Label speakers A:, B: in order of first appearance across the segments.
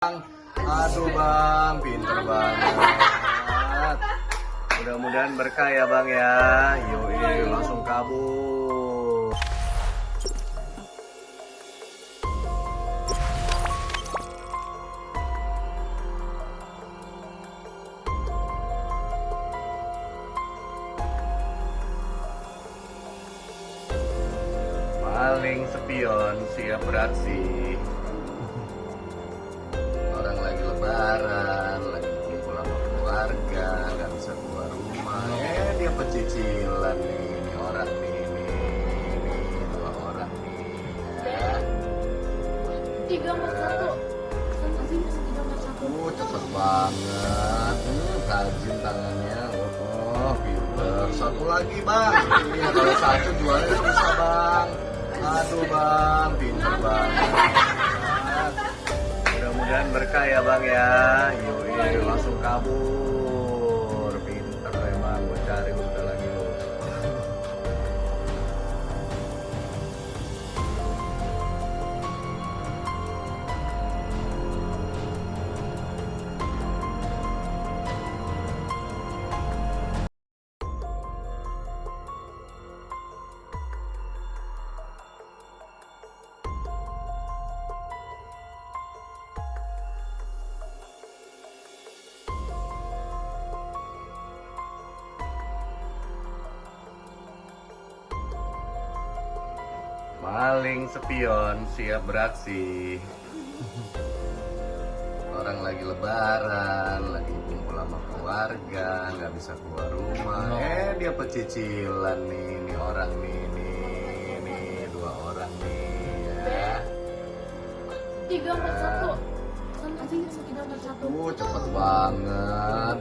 A: Aduh bang, pinter banget. Mudah-mudahan berkah ya bang ya. Yoi, langsung kabur. Maling spion siap beraksi. Orang lagi lebaran, lagi kumpul sama keluarga, nggak bisa keluar rumah. Dia pecicilan nih, ini orang nih, dua orang nih. Ya.
B: 341. Sama sih masih 341.
A: Cepet banget. Rajin tangannya. Oh, pinter. Satu lagi bang. Ini kalau satu jualnya bisa bang. Aduh bang, pinter banget. Mudah-mudahan berkah ya bang ya. Yoi, langsung kabur. Pinter emang, gue cari lu udah lagi lu. Maling spion siap beraksi. Orang lagi lebaran, lagi kumpul sama keluarga, nggak bisa keluar rumah. Dia pecicilan nih, ini orang nih, dua orang nih ya.
B: 341. Sama sih masih 341.
A: Cepet banget.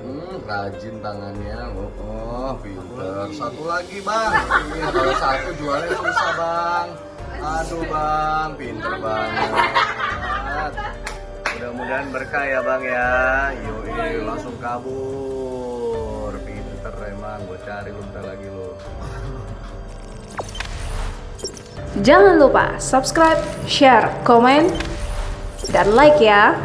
A: Rajin tangannya. Oh, pinter. Satu lagi bang. Ini kalau satu jualnya susah bang. Aduh bang, pinter banget. Mudah-mudahan berkah ya bang ya. Yoi, langsung kabur. Pinter emang, gue cari lu bentar lagi lu.
C: Jangan lupa subscribe, share, komen, dan like ya.